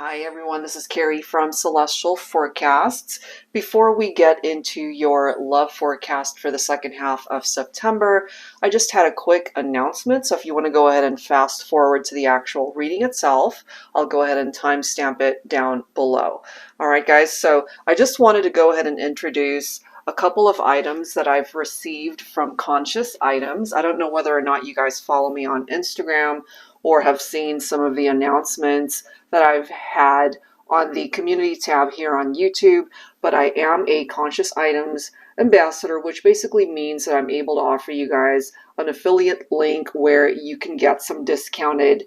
Hi everyone, this is Carrie from Celestial Forecasts. Before we get into your love forecast for the second half of September, I just had a quick announcement. So if you want to go ahead and fast forward to the actual reading itself, I'll go ahead and timestamp it down below. All right, guys, so I just wanted to go ahead and introduce a couple of items that I've received from Conscious Items. I don't know whether or not you guys follow me on Instagram or have seen some of the announcements that I've had on the community tab here on YouTube, but I am a Conscious Items ambassador, which basically means that I'm able to offer you guys an affiliate link where you can get some discounted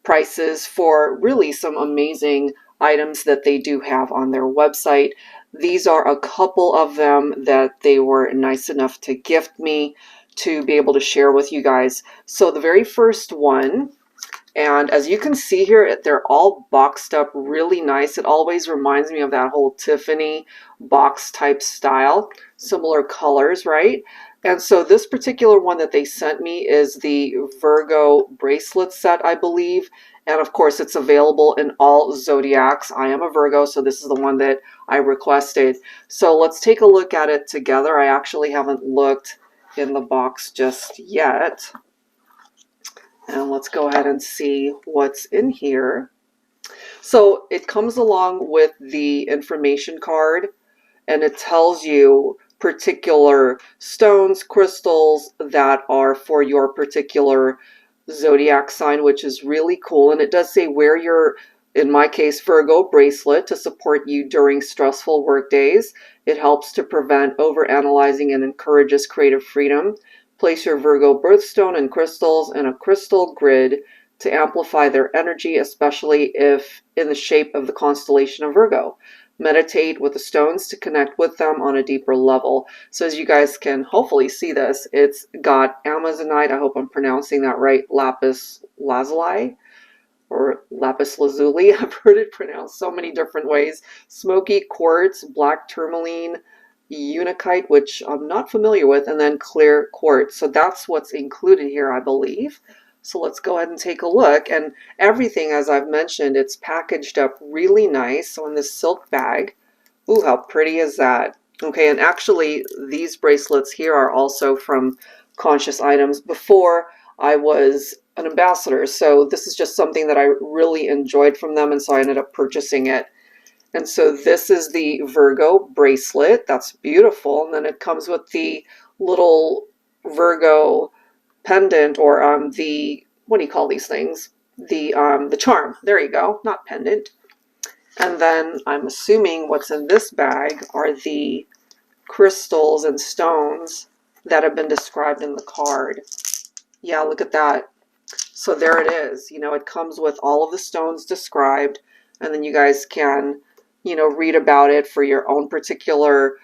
prices for really some amazing items that they do have on their website. These are a couple of them that they were nice enough to gift me to be able to share with you guys. So the very first one, and as you can see here, they're all boxed up really nice. It always reminds me of that whole Tiffany box type style, similar colors, right? And so this particular one that they sent me is the Virgo bracelet set, I believe. And of course, it's available in all zodiacs. I am a Virgo, so this is the one that I requested. So let's take a look at it together. I actually haven't looked in the box just yet. And let's go ahead and see what's in here. So it comes along with the information card, and it tells you particular stones, crystals that are for your particular zodiac sign, which is really cool. And it does say wear your, in my case, Virgo bracelet to support you during stressful work days. It helps to prevent overanalyzing and encourages creative freedom. Place your Virgo birthstone and crystals in a crystal grid to amplify their energy, especially if in the shape of the constellation of Virgo. Meditate with the stones to connect with them on a deeper level. So as you guys can hopefully see this, it's got Amazonite, I hope I'm pronouncing that right, lapis lazuli, or lapis lazuli. I've heard it pronounced so many different ways. Smoky quartz, black tourmaline, unakite, which I'm not familiar with, and then clear quartz. So that's what's included here, I believe. So let's go ahead and take a look. And everything, as I've mentioned, it's packaged up really nice. So in this silk bag, ooh, how pretty is that? Okay, and actually these bracelets here are also from Conscious Items before I was an ambassador. So this is just something that I really enjoyed from them, and so I ended up purchasing it. And so this is the Virgo bracelet. That's beautiful. And then it comes with the little Virgo pendant, or the, what do you call these things? The charm. There you go. Not pendant. And then I'm assuming what's in this bag are the crystals and stones that have been described in the card. Yeah, look at that. So there it is. You know, it comes with all of the stones described, and then you guys can, you know, read about it for your own particular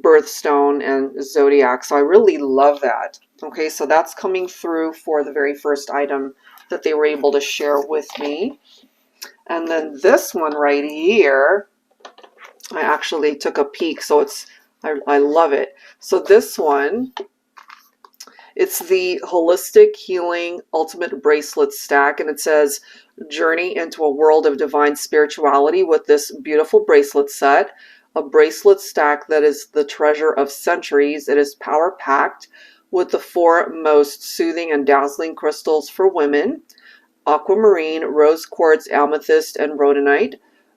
birthstone and zodiac. So I really love that. Okay, so that's coming through for the very first item that they were able to share with me. And then this one right here, I actually took a peek, so it's, I love it. So this one, it's the Holistic Healing Ultimate Bracelet Stack, and it says, journey into a world of divine spirituality with this beautiful bracelet set. A bracelet stack that is the treasure of centuries. It is power-packed with the four most soothing and dazzling crystals for women: aquamarine, rose quartz, amethyst, and rhodonite.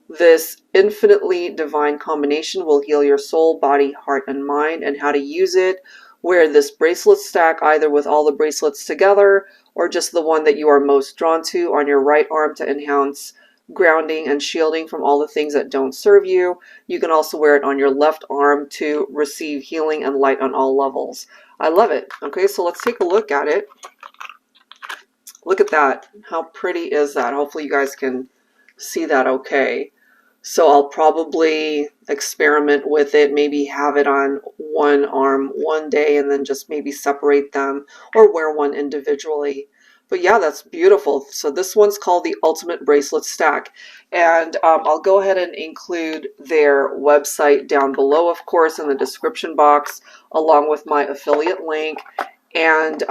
This infinitely divine combination will heal your soul, body, heart, and mind. And how to use it: wear this bracelet stack either with all the bracelets together or just the one that you are most drawn to on your right arm to enhance grounding and shielding from all the things that don't serve you. You can also wear it on your left arm to receive healing and light on all levels. I love it. Okay, so let's take a look at it. Look at that. How pretty is that? Hopefully you guys can see that okay. So I'll probably experiment with it, maybe have it on one arm one day and then just maybe separate them or wear one individually. But yeah, that's beautiful. So this one's called the Ultimate Bracelet Stack. And I'll go ahead and include their website down below, of course, in the description box, along with my affiliate link. And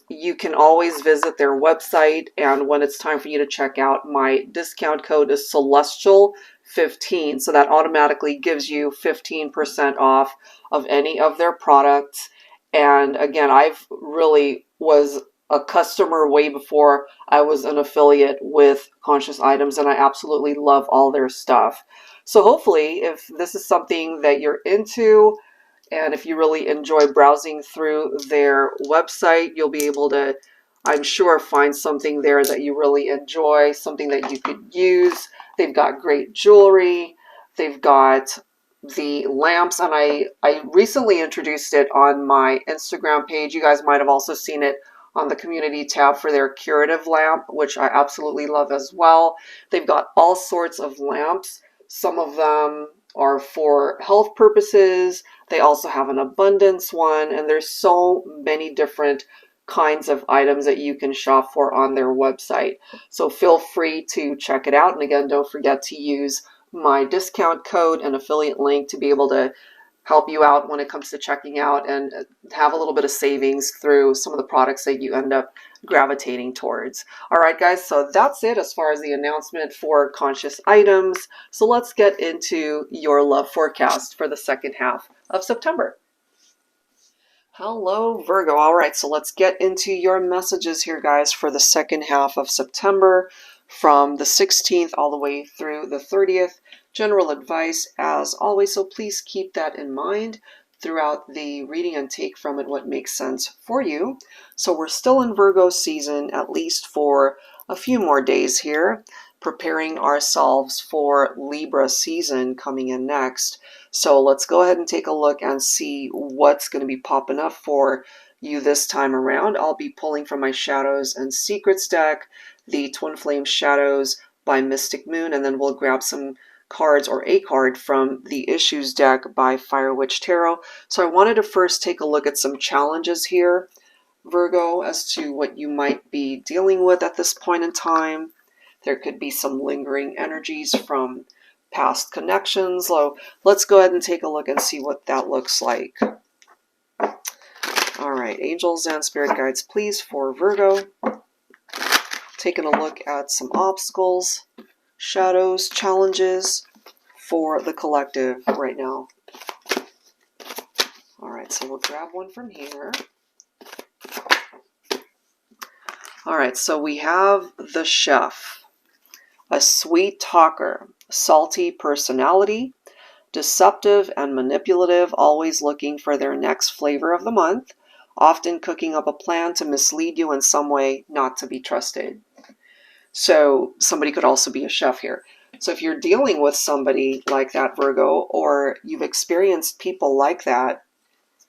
you can always visit their website, and when it's time for you to check out, my discount code is Celestial15, so that automatically gives you 15% off of any of their products. And again, I've really was a customer way before I was an affiliate with Conscious Items, and I absolutely love all their stuff. So hopefully, if this is something that you're into, and if you really enjoy browsing through their website, you'll be able to, I'm sure, find something there that you really enjoy, something that you could use. They've got great jewelry. They've got the lamps, and I recently introduced it on my Instagram page. You guys might have also seen it on the community tab for their curative lamp, which I absolutely love as well. They've got all sorts of lamps. Some of them are for health purposes. They also have an abundance one, and there's so many different kinds of items that you can shop for on their website. So feel free to check it out. And again, don't forget to use my discount code and affiliate link to be able to help you out when it comes to checking out and have a little bit of savings through some of the products that you end up gravitating towards. All right, guys, so that's it as far as the announcement for Conscious Items. So let's get into your love forecast for the second half of September. Hello, Virgo. All right, so let's get into your messages here, guys, for the second half of September from the 16th all the way through the 30th. General advice, as always, so please keep that in mind throughout the reading and take from it what makes sense for you. So we're still in Virgo season, at least for a few more days here, preparing ourselves for Libra season coming in next. So let's go ahead and take a look and see what's going to be popping up for you this time around. I'll be pulling from my Shadows and Secrets deck, the Twin Flame Shadows by Mystic Moon, and then we'll grab some cards or a card from the Issues deck by Fire Witch Tarot. So I wanted to first take a look at some challenges here, Virgo, as to what you might be dealing with at this point in time. There could be some lingering energies from past connections. So let's go ahead and take a look and see what that looks like. All right, angels and spirit guides, please, for Virgo. Taking a look at some obstacles, shadows, challenges for the collective right now. All right, so we'll grab one from here. All right, so we have the chef, a sweet talker, salty personality, deceptive and manipulative, always looking for their next flavor of the month, often cooking up a plan to mislead you in some way, not to be trusted. So somebody could also be a chef here. So if you're dealing with somebody like that, Virgo, or you've experienced people like that,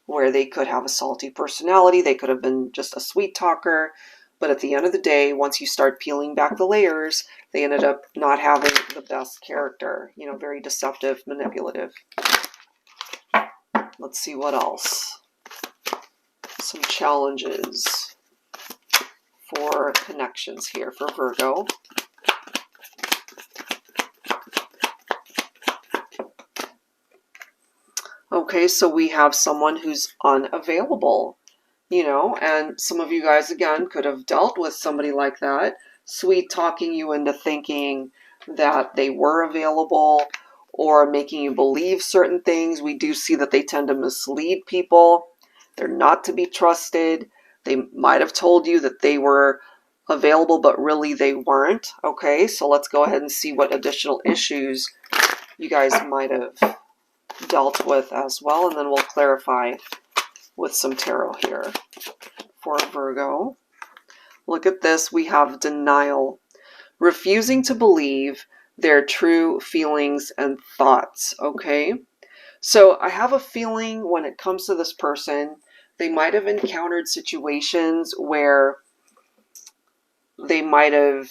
where they could have a salty personality, they could have been just a sweet talker, but at the end of the day, once you start peeling back the layers, they ended up not having the best character, you know, very deceptive, manipulative. Let's see what else. Some challenges for connections here for Virgo. Okay, so we have someone who's unavailable, you know, and some of you guys, again, could have dealt with somebody like that, sweet talking you into thinking that they were available or making you believe certain things. We do see that they tend to mislead people. They're not to be trusted. They might have told you that they were available, but really they weren't. Okay, so let's go ahead and see what additional issues you guys might have dealt with as well, and then we'll clarify with some tarot here for Virgo. Look at this. We have denial, refusing to believe their true feelings and thoughts. Okay, so I have a feeling when it comes to this person, they might have encountered situations where they might have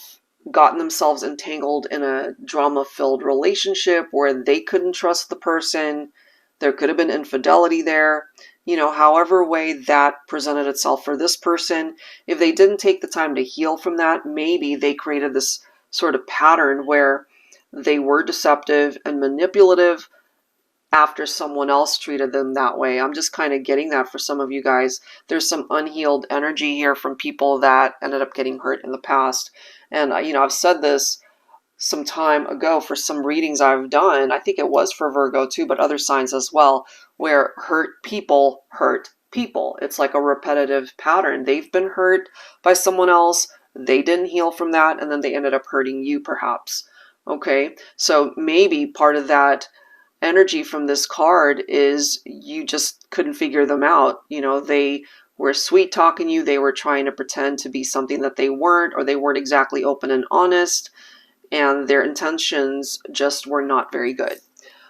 gotten themselves entangled in a drama-filled relationship where they couldn't trust the person. There could have been infidelity there. You know, however way that presented itself for this person, if they didn't take the time to heal from that, maybe they created this sort of pattern where they were deceptive and manipulative after someone else treated them that way. I'm just kind of getting that for some of you guys. There's some unhealed energy here from people that ended up getting hurt in the past. And, you know, I've said this some time ago for some readings I've done. I think it was for Virgo too, but other signs as well, where hurt people hurt people. It's like a repetitive pattern. They've been hurt by someone else. They didn't heal from that, and then they ended up hurting you perhaps. Okay, so maybe part of that energy from this card is you just couldn't figure them out. You know, they were sweet talking you. They were trying to pretend to be something that they weren't, or they weren't exactly open and honest, and their intentions just were not very good.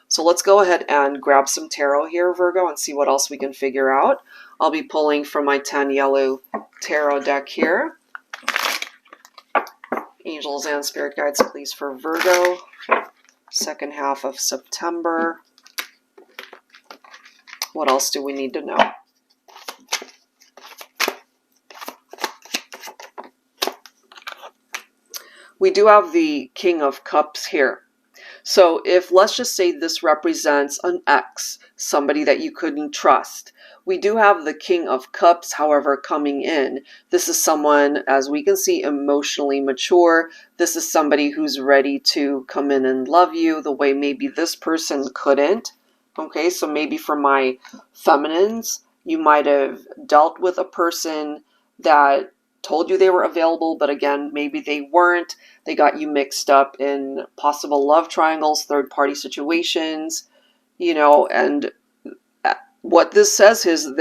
So let's go ahead and grab some tarot here, Virgo, and see what else we can figure out. I'll be pulling from my TANIELU tarot deck here. Angels and spirit guides, please, for Virgo, second half of September. What else do we need to know? We do have the King of Cups here. So if, let's just say this represents an ex, somebody that you couldn't trust. We do have the King of Cups, however, coming in. This is someone, as we can see, emotionally mature. This is somebody who's ready to come in and love you the way maybe this person couldn't. Okay, so maybe for my feminines, you might have dealt with a person that told you they were available, but again, maybe they weren't. They got you mixed up in possible love triangles, third-party situations, you know, and what this says is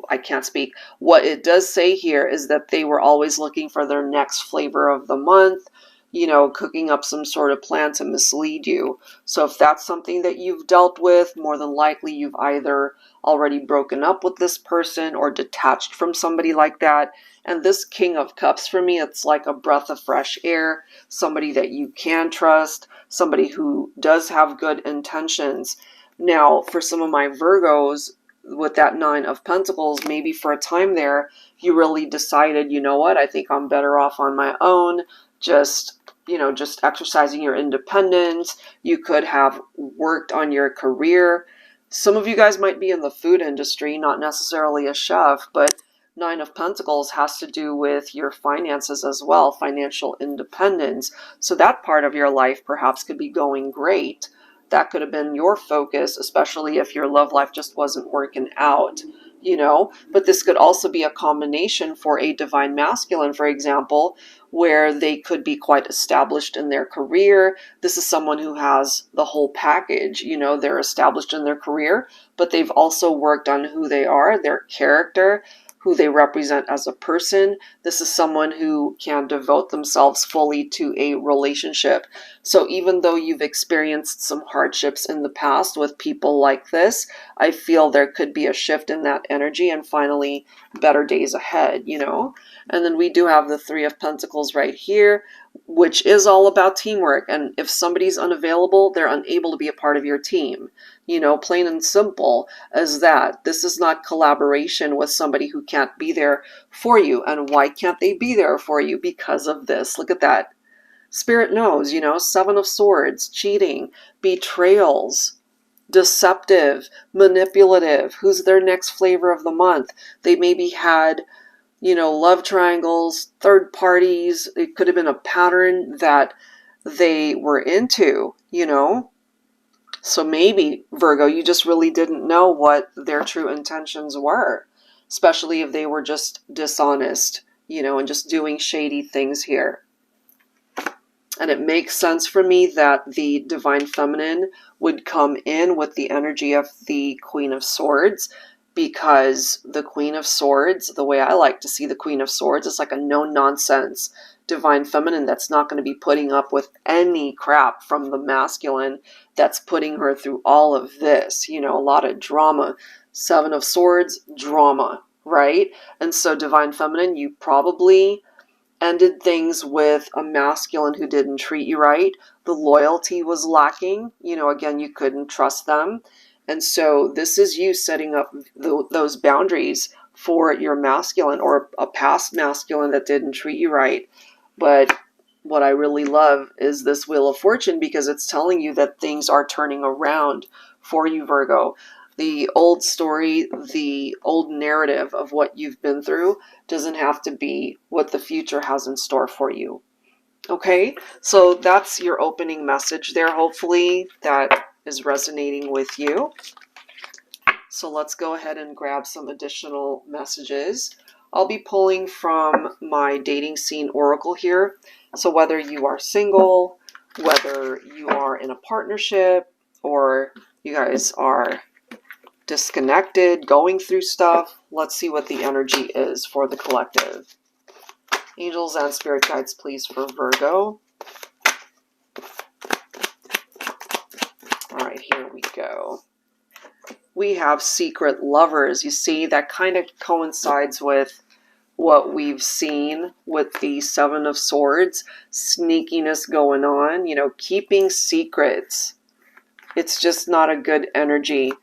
I can't speak. What it does say here is that they were always looking for their next flavor of the month, you know, cooking up some sort of plan to mislead you. So if that's something that you've dealt with, more than likely you've either already broken up with this person or detached from somebody like that. And this King of Cups, for me, it's like a breath of fresh air, somebody that you can trust, somebody who does have good intentions. Now, for some of my Virgos, with that Nine of Pentacles, maybe for a time there, you really decided, you know what, I think I'm better off on my own, just, you know, just exercising your independence. You could have worked on your career. Some of you guys might be in the food industry, not necessarily a chef, but Nine of Pentacles has to do with your finances as well, financial independence. So that part of your life perhaps could be going great. That could have been your focus, especially if your love life just wasn't working out, you know. But this could also be a combination for a divine masculine, for example, where they could be quite established in their career. This is someone who has the whole package, you know, they're established in their career, but they've also worked on who they are, their character, who they represent as a person. This is someone who can devote themselves fully to a relationship. So even though you've experienced some hardships in the past with people like this, I feel there could be a shift in that energy and finally better days ahead, you know? And then we do have the Three of Pentacles right here, which is all about teamwork. And if somebody's unavailable, they're unable to be a part of your team. You know, plain and simple as that. This is not collaboration with somebody who can't be there for you. And why can't they be there for you? Because of this. Look at that. Spirit knows, you know, Seven of Swords, cheating, betrayals, deceptive, manipulative. Who's their next flavor of the month? They maybe had, you know, love triangles, third parties. It could have been a pattern that they were into, you know. So maybe, Virgo, you just really didn't know what their true intentions were, especially if they were just dishonest, you know, and just doing shady things here. And it makes sense for me that the Divine Feminine would come in with the energy of the Queen of Swords, because the Queen of Swords, the way I like to see the Queen of Swords, is like a no-nonsense Divine Feminine that's not going to be putting up with any crap from the masculine that's putting her through all of this. You know, a lot of drama. Seven of Swords, drama, right? And so Divine Feminine, you probably ended things with a masculine who didn't treat you right. The loyalty was lacking. You know, again, you couldn't trust them. And so this is you setting up those boundaries for your masculine or a past masculine that didn't treat you right. But what I really love is this Wheel of Fortune, because it's telling you that things are turning around for you, Virgo. The old story, the old narrative of what you've been through doesn't have to be what the future has in store for you. Okay, so that's your opening message there. Hopefully that is resonating with you. So let's go ahead and grab some additional messages. I'll be pulling from my dating scene oracle here. So whether you are single, whether you are in a partnership, or you guys are disconnected, going through stuff, let's see what the energy is for the collective. Angels and spirit guides, please, for Virgo. All right, here we go. We have secret lovers. You see, that kind of coincides with what we've seen with the Seven of Swords. Sneakiness going on, you know, keeping secrets. It's just not a good energy.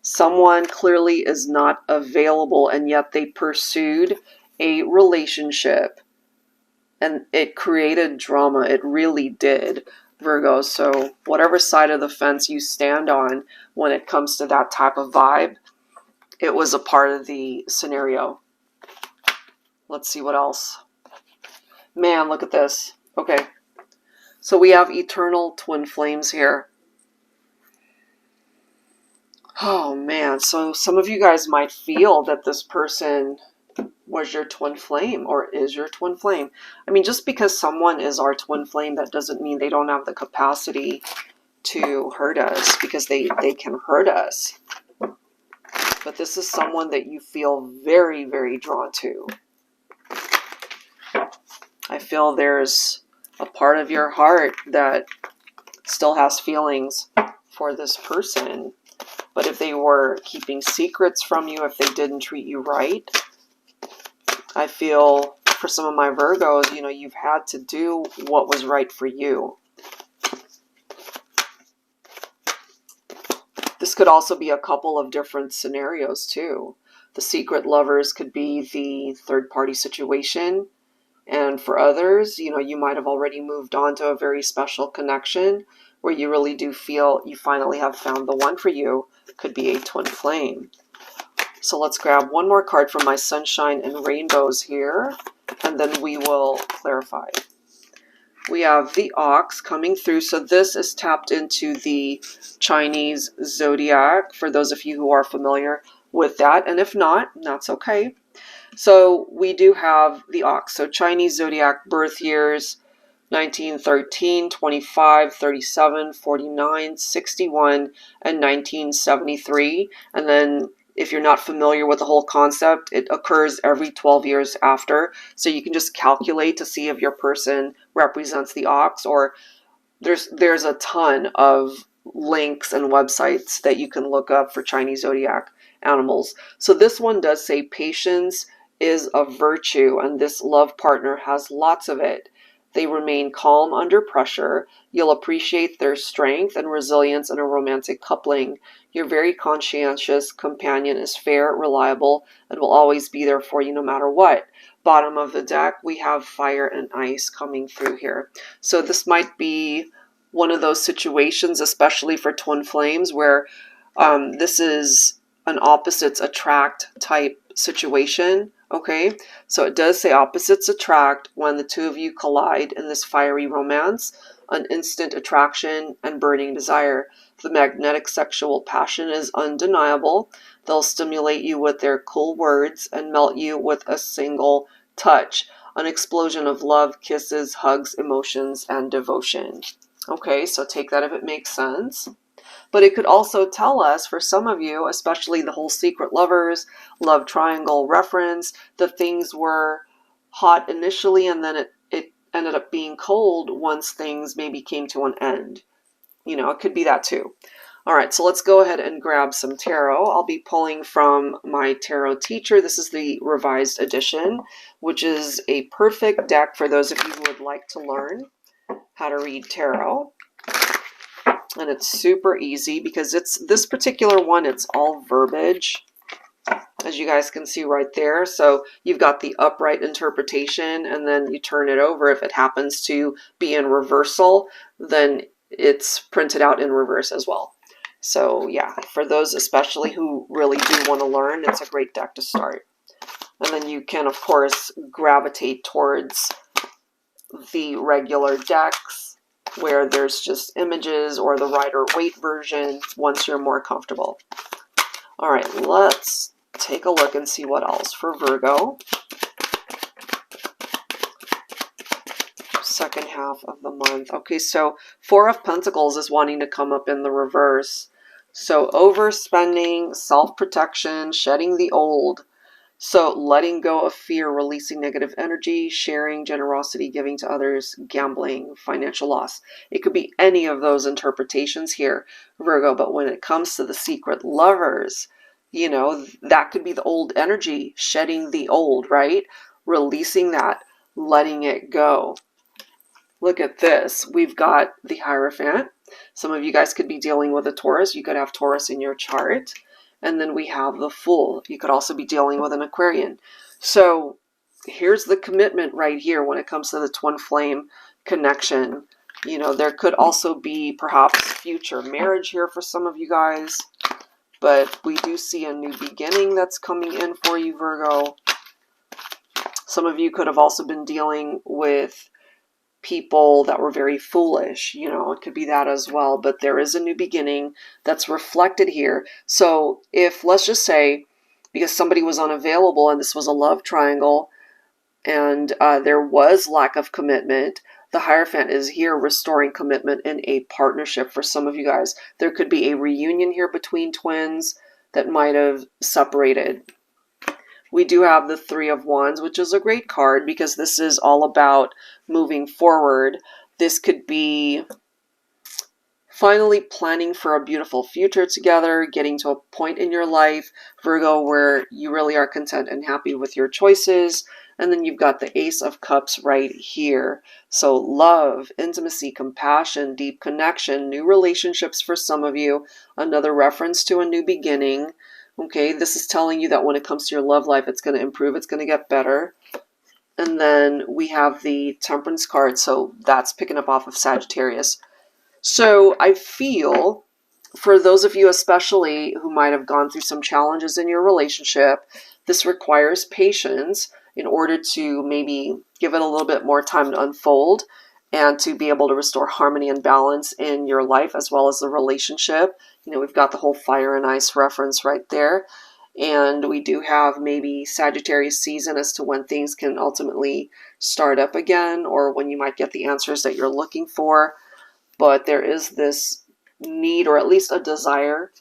Someone clearly is not available, and yet they pursued a relationship. And it created drama. It really did, Virgo. So whatever side of the fence you stand on when it comes to that type of vibe, it was a part of the scenario. Let's see what else. Man, look at this. Okay. So we have eternal twin flames here. Oh, man. So some of you guys might feel that this person was your twin flame or is your twin flame. I mean, just because someone is our twin flame, that doesn't mean they don't have the capacity to hurt us, because they can hurt us. But this is someone that you feel very, very drawn to. I feel there's a part of your heart that still has feelings for this person. But if they were keeping secrets from you, if they didn't treat you right, I feel for some of my Virgos, you know, you've had to do what was right for you. This could also be a couple of different scenarios too. The secret lovers could be the third party situation. And for others, you know, you might have already moved on to a very special connection where you really do feel you finally have found the one for you. Could be a twin flame. So let's grab one more card from my sunshine and rainbows here, and then we will clarify. We have the ox coming through. So this is tapped into the Chinese zodiac, for those of you who are familiar with that. And if not, that's okay. So we do have the ox. So Chinese zodiac birth years, 1913, 25, 37, 49, 61, and 1973. And then if you're not familiar with the whole concept, it occurs every 12 years after. So you can just calculate to see if your person represents the ox, or there's a ton of links and websites that you can look up for Chinese zodiac animals. So this one does say patience is a virtue, and this love partner has lots of it. They remain calm under pressure. You'll appreciate their strength and resilience in a romantic coupling. Your very conscientious companion is fair, reliable, and will always be there for you no matter what. Bottom of the deck, we have fire and ice coming through here. So this might be one of those situations, especially for twin flames, where this is an opposites attract type situation. Okay, so it does say opposites attract when the two of you collide in this fiery romance, an instant attraction and burning desire. The magnetic sexual passion is undeniable. They'll stimulate you with their cool words and melt you with a single touch. An explosion of love, kisses, hugs, emotions, and devotion. Okay, so take that if it makes sense. But it could also tell us, for some of you, especially the whole secret lovers, love triangle reference, that things were hot initially and then it ended up being cold once things maybe came to an end. You know, it could be that too. All right, so let's go ahead and grab some tarot. I'll be pulling from my tarot teacher. This is the revised edition, which is a perfect deck for those of you who would like to learn how to read tarot. And it's super easy because it's this particular one, it's all verbiage, as you guys can see right there. So you've got the upright interpretation, and then you turn it over. If it happens to be in reversal, then it's printed out in reverse as well. So yeah, for those especially who really do want to learn, it's a great deck to start. And then you can, of course, gravitate towards the regular decks where there's just images, or the Rider-Waite version once you're more comfortable. All right, let's take a look and see what else for Virgo. Second half of the month. Okay, so Four of Pentacles is wanting to come up in the reverse. So overspending, self-protection, shedding the old. So letting go of fear, releasing negative energy, sharing, generosity, giving to others, gambling, financial loss. It could be any of those interpretations here, Virgo. But when it comes to the secret lovers, you know, that could be the old energy, shedding the old, right? Releasing that, letting it go. Look at this. We've got the Hierophant. Some of you guys could be dealing with a Taurus. You could have Taurus in your chart. And then we have the Fool. You could also be dealing with an Aquarian. So here's the commitment right here when it comes to the twin flame connection. You know, there could also be perhaps future marriage here for some of you guys. But we do see a new beginning that's coming in for you, Virgo. Some of you could have also been dealing with people that were very foolish. You know, it could be that as well. But there is a new beginning that's reflected here. So if, let's just say, because somebody was unavailable and this was a love triangle, and there was lack of commitment, the Hierophant is here restoring commitment in a partnership for some of you guys. There could be a reunion here between twins that might have separated. We do have the Three of Wands, which is a great card because this is all about moving forward. This could be finally planning for a beautiful future together, getting to a point in your life, Virgo, where you really are content and happy with your choices. And then you've got the Ace of Cups right here. So love, intimacy, compassion, deep connection, new relationships for some of you, another reference to a new beginning. Okay, this is telling you that when it comes to your love life, it's going to improve, it's going to get better. And then we have the Temperance card, so that's picking up off of Sagittarius. So I feel, for those of you especially who might have gone through some challenges in your relationship, this requires patience in order to maybe give it a little bit more time to unfold and to be able to restore harmony and balance in your life as well as the relationship. You know, we've got the whole fire and ice reference right there. And we do have maybe Sagittarius season as to when things can ultimately start up again, or when you might get the answers that you're looking for. But there is this need, or at least a desire,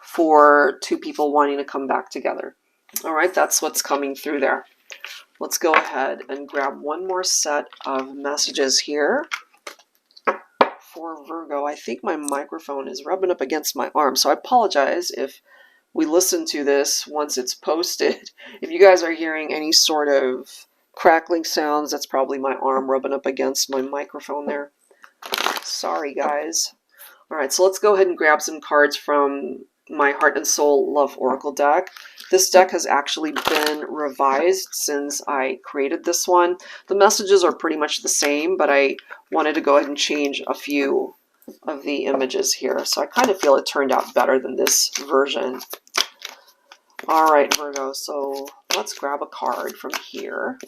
for two people wanting to come back together. All right, that's what's coming through there. Let's go ahead and grab one more set of messages here for Virgo. I think my microphone is rubbing up against my arm, so I apologize if we listen to this once it's posted. If you guys are hearing any sort of crackling sounds, that's probably my arm rubbing up against my microphone there. Sorry, guys. All right, so let's go ahead and grab some cards from my Heart and Soul Love Oracle deck. This deck has actually been revised since I created this one. The messages are pretty much the same, but I wanted to go ahead and change a few of the images here. So I kind of feel it turned out better than this version. All right, Virgo, so let's grab a card from here.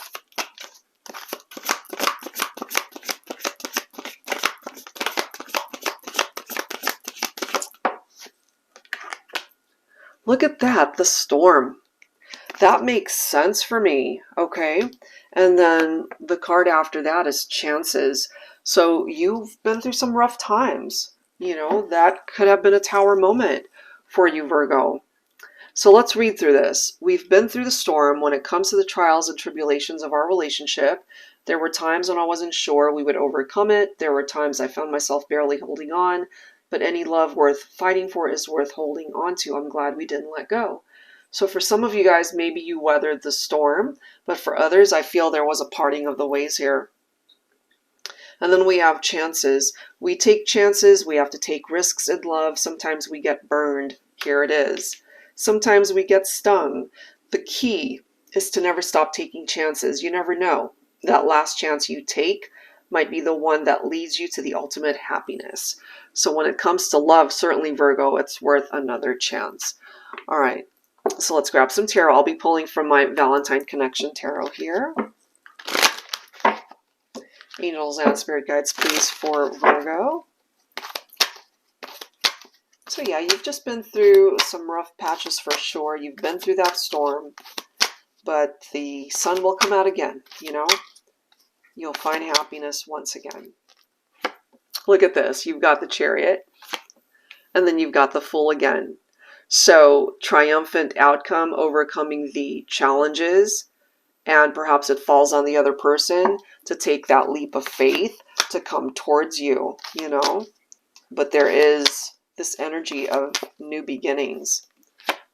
Look at that, the Storm. That makes sense for me, okay? And then the card after that is Chances. So you've been through some rough times. You know, that could have been a Tower moment for you, Virgo. So let's read through this. We've been through the storm when it comes to the trials and tribulations of our relationship. There were times when I wasn't sure we would overcome it. There were times I found myself barely holding on. But any love worth fighting for is worth holding on to. I'm glad we didn't let go. So for some of you guys, maybe you weathered the storm. But for others, I feel there was a parting of the ways here. And then we have chances. We take chances. We have to take risks in love. Sometimes we get burned. Here it is. Sometimes we get stung. The key is to never stop taking chances. You never know. That last chance you take might be the one that leads you to the ultimate happiness. So when it comes to love, certainly Virgo, it's worth another chance. All right, so let's grab some tarot. I'll be pulling from my Valentine Connection Tarot here. Angels and spirit guides, please, for Virgo. So yeah, you've just been through some rough patches for sure. You've been through that storm, but the sun will come out again, you know? You'll find happiness once again. Look at this. You've got the Chariot, and then you've got the Fool again. So triumphant outcome, overcoming the challenges, and perhaps it falls on the other person to take that leap of faith to come towards you, you know? But there is this energy of new beginnings.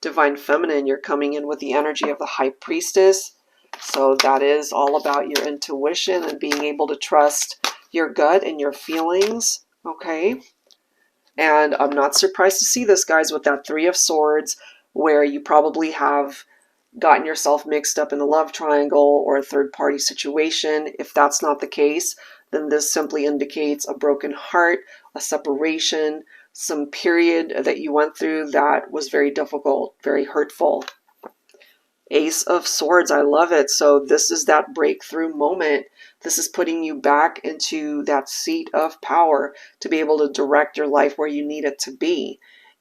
Divine Feminine, you're coming in with the energy of the High Priestess. So that is all about your intuition and being able to trust your gut and your feelings, okay? And I'm not surprised to see this, guys, with that Three of Swords, where you probably have gotten yourself mixed up in a love triangle or a third-party situation. If that's not the case, then this simply indicates a broken heart, a separation, some period that you went through that was very difficult, very hurtful. Ace of Swords, I love it. So this is that breakthrough moment. This is putting you back into that seat of power to be able to direct your life where you need it to be.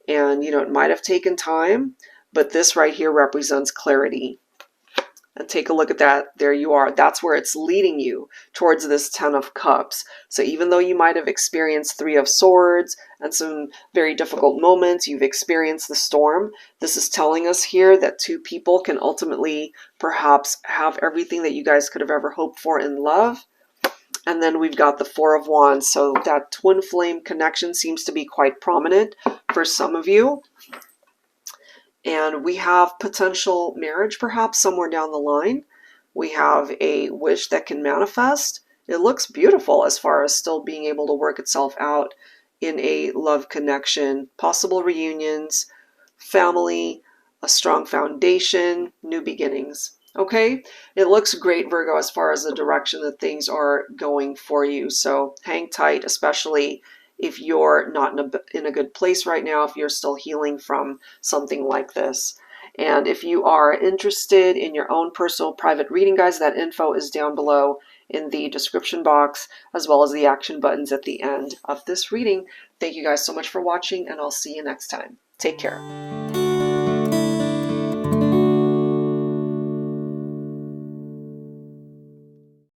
And, you know, it might have taken time, but this right here represents clarity. And take a look at that. There you are. That's where it's leading you, towards this Ten of Cups. So even though you might have experienced Three of Swords and some very difficult moments, you've experienced the storm, this is telling us here that two people can ultimately perhaps have everything that you guys could have ever hoped for in love. And then we've got the Four of Wands. So that twin flame connection seems to be quite prominent for some of you. And we have potential marriage perhaps somewhere down the line. We have a wish that can manifest. It looks beautiful as far as still being able to work itself out in a love connection, possible reunions, family, a strong foundation, new beginnings. Okay, it looks great, Virgo, as far as the direction that things are going for you. So hang tight, especially if you're not in a good place right now, if you're still healing from something like this. And if you are interested in your own personal private reading, guys, that info is down below in the description box, as well as the action buttons at the end of this reading. Thank you guys so much for watching, and I'll see you next time. Take care.